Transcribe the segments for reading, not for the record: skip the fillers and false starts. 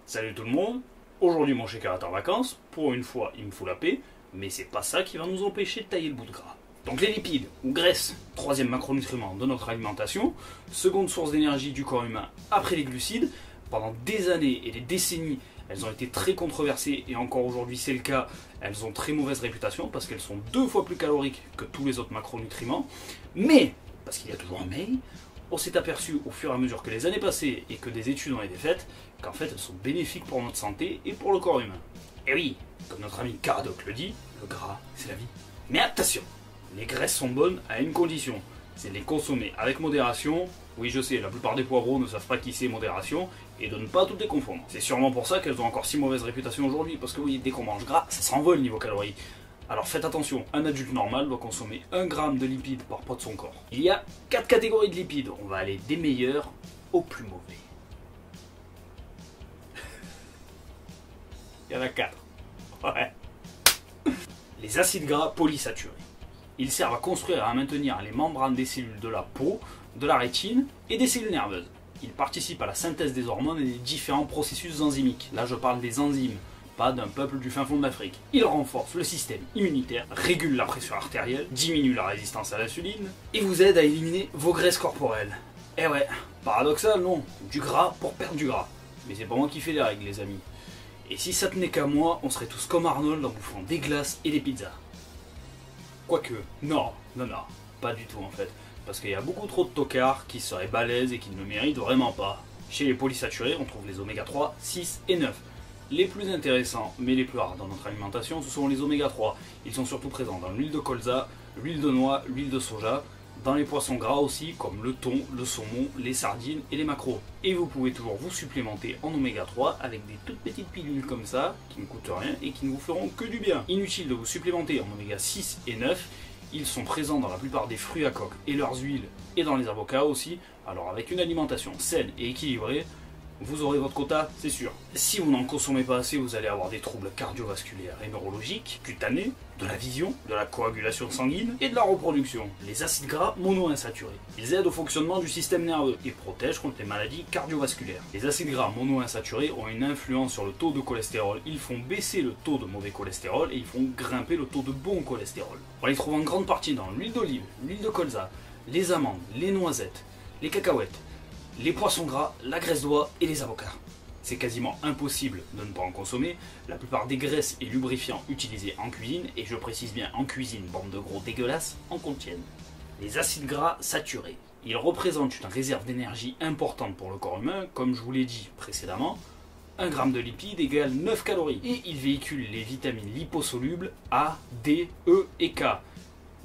Salut tout le monde, aujourd'hui mon shaker est en vacances, pour une fois il me fout la paix, mais c'est pas ça qui va nous empêcher de tailler le bout de gras. Donc les lipides, ou graisses, troisième macronutriment de notre alimentation, seconde source d'énergie du corps humain après les glucides, pendant des années et des décennies, elles ont été très controversées et encore aujourd'hui c'est le cas, elles ont très mauvaise réputation parce qu'elles sont 2 fois plus caloriques que tous les autres macronutriments, mais, parce qu'il y a toujours un mais, on s'est aperçu au fur et à mesure que les années passaient et que des études ont été faites qu'en fait elles sont bénéfiques pour notre santé et pour le corps humain. Et oui, comme notre ami Kardec le dit, le gras c'est la vie. Mais attention, les graisses sont bonnes à une condition, c'est de les consommer avec modération. Oui je sais, la plupart des poivrons ne savent pas qui c'est modération, et de ne pas toutes les confondre. C'est sûrement pour ça qu'elles ont encore si mauvaise réputation aujourd'hui, parce que oui, dès qu'on mange gras, ça s'envole niveau calories. Alors faites attention, un adulte normal doit consommer 1 gramme de lipides par poids de son corps. Il y a 4 catégories de lipides, on va aller des meilleurs aux plus mauvais. Il y en a 4. Ouais. Les acides gras polysaturés. Ils servent à construire et à maintenir les membranes des cellules de la peau, de la rétine et des cellules nerveuses. Ils participent à la synthèse des hormones et des différents processus enzymiques. Là je parle des enzymes, pas d'un peuple du fin fond d'Afrique. Ils renforcent le système immunitaire, régulent la pression artérielle, diminuent la résistance à l'insuline et vous aident à éliminer vos graisses corporelles. Eh ouais, paradoxal non, du gras pour perdre du gras. Mais c'est pas moi qui fais les règles les amis. Et si ça tenait qu'à moi, on serait tous comme Arnold en bouffant des glaces et des pizzas. Quoique, non, pas du tout en fait. Parce qu'il y a beaucoup trop de tocards qui seraient balèzes et qui ne le méritent vraiment pas. Chez les polysaturés, on trouve les oméga 3, 6 et 9. Les plus intéressants, mais les plus rares dans notre alimentation, ce sont les oméga 3. Ils sont surtout présents dans l'huile de colza, l'huile de noix, l'huile de soja, dans les poissons gras aussi, comme le thon, le saumon, les sardines et les maquereaux. Et vous pouvez toujours vous supplémenter en oméga 3 avec des toutes petites pilules comme ça, qui ne coûtent rien et qui ne vous feront que du bien. Inutile de vous supplémenter en oméga 6 et 9, ils sont présents dans la plupart des fruits à coque et leurs huiles, et dans les avocats aussi. Alors avec une alimentation saine et équilibrée, vous aurez votre quota, c'est sûr. Si vous n'en consommez pas assez, vous allez avoir des troubles cardiovasculaires et neurologiques, cutanés, de la vision, de la coagulation sanguine et de la reproduction. Les acides gras monoinsaturés. Ils aident au fonctionnement du système nerveux et protègent contre les maladies cardiovasculaires. Les acides gras monoinsaturés ont une influence sur le taux de cholestérol. Ils font baisser le taux de mauvais cholestérol et ils font grimper le taux de bon cholestérol. On les trouve en grande partie dans l'huile d'olive, l'huile de colza, les amandes, les noisettes, les cacahuètes, les poissons gras, la graisse d'oie et les avocats. C'est quasiment impossible de ne pas en consommer. La plupart des graisses et lubrifiants utilisés en cuisine, et je précise bien en cuisine, bande de gros dégueulasses, en contiennent. Les acides gras saturés. Ils représentent une réserve d'énergie importante pour le corps humain, comme je vous l'ai dit précédemment. 1 gramme de lipides égale 9 calories. Et ils véhiculent les vitamines liposolubles A, D, E et K.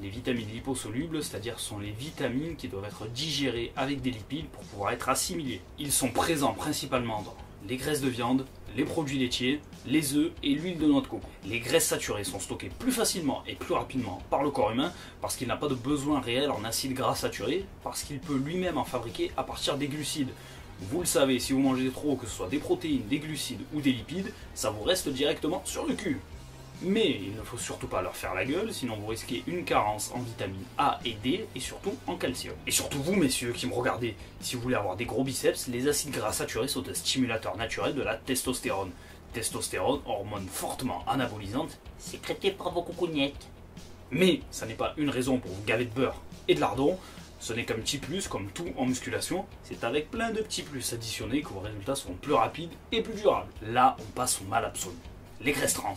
Les vitamines liposolubles, c'est-à-dire sont les vitamines qui doivent être digérées avec des lipides pour pouvoir être assimilées. Ils sont présents principalement dans les graisses de viande, les produits laitiers, les œufs et l'huile de noix de coco. Les graisses saturées sont stockées plus facilement et plus rapidement par le corps humain parce qu'il n'a pas de besoin réel en acides gras saturés, parce qu'il peut lui-même en fabriquer à partir des glucides. Vous le savez, si vous mangez trop, que ce soit des protéines, des glucides ou des lipides, ça vous reste directement sur le cul. Mais il ne faut surtout pas leur faire la gueule, sinon vous risquez une carence en vitamines A et D, et surtout en calcium. Et surtout vous, messieurs, qui me regardez, si vous voulez avoir des gros biceps, les acides gras saturés sont un stimulateur naturel de la testostérone. Testostérone, hormone fortement anabolisante, sécrétée par vos coucougnettes. Mais ça n'est pas une raison pour vous gaver de beurre et de lardon, ce n'est qu'un petit plus, comme tout en musculation, c'est avec plein de petits plus additionnés que vos résultats seront plus rapides et plus durables. Là, on passe au mal absolu. Les graisses trans.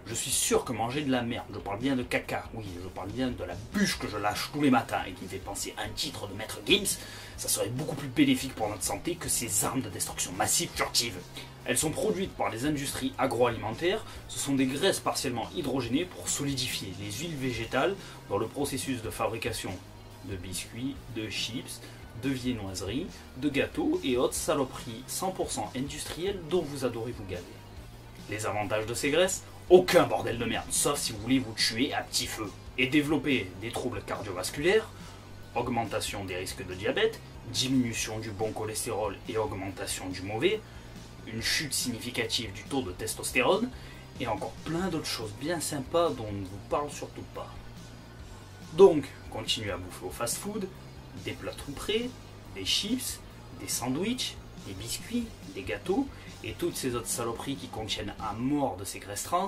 Je suis sûr que manger de la merde, je parle bien de caca, oui, je parle bien de la bûche que je lâche tous les matins et qui me fait penser à un titre de Maître Gims, ça serait beaucoup plus bénéfique pour notre santé que ces armes de destruction massive furtive. Elles sont produites par les industries agroalimentaires, ce sont des graisses partiellement hydrogénées pour solidifier les huiles végétales dans le processus de fabrication de biscuits, de chips, de viennoiseries, de gâteaux et autres saloperies 100% industrielles dont vous adorez vous gaver. Les avantages de ces graisses? Aucun bordel de merde, sauf si vous voulez vous tuer à petit feu et développer des troubles cardiovasculaires, augmentation des risques de diabète, diminution du bon cholestérol et augmentation du mauvais, une chute significative du taux de testostérone, et encore plein d'autres choses bien sympas dont on ne vous parle surtout pas. Donc, continuez à bouffer au fast-food, des plats tout prêts, des chips, des sandwichs, des biscuits, des gâteaux et toutes ces autres saloperies qui contiennent à mort de ces graisses trans,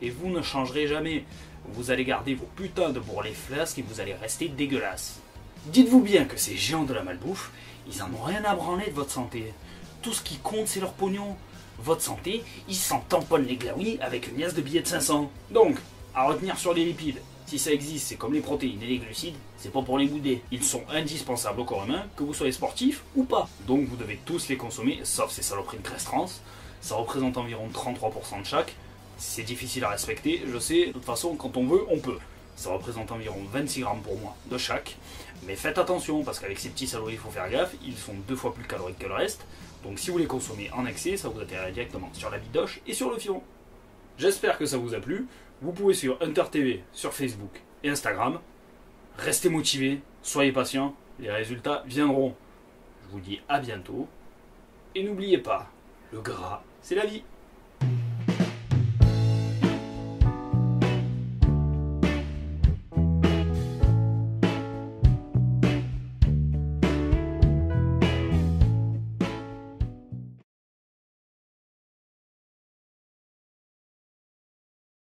et vous ne changerez jamais. Vous allez garder vos putains de bourrelets flasques et vous allez rester dégueulasse. Dites-vous bien que ces géants de la malbouffe, ils en ont rien à branler de votre santé. Tout ce qui compte, c'est leur pognon. Votre santé, ils s'en tamponnent les glaouis avec une liasse de billets de 500. Donc, à retenir sur les lipides. Si ça existe, c'est comme les protéines et les glucides, c'est pas pour les bouder. Ils sont indispensables au corps humain, que vous soyez sportif ou pas. Donc vous devez tous les consommer, sauf ces saloperies de graisse trans. Ça représente environ 33% de chaque. C'est difficile à respecter, je sais, de toute façon, quand on veut, on peut. Ça représente environ 26 grammes pour moi de chaque. Mais faites attention, parce qu'avec ces petits salauds, il faut faire gaffe, ils sont 2 fois plus caloriques que le reste. Donc si vous les consommez en excès, ça vous atterrira directement sur la bidoche et sur le fion. J'espère que ça vous a plu. Vous pouvez suivre Hunter TV sur Facebook et Instagram. Restez motivés, soyez patients, les résultats viendront. Je vous dis à bientôt. Et n'oubliez pas, le gras, c'est la vie.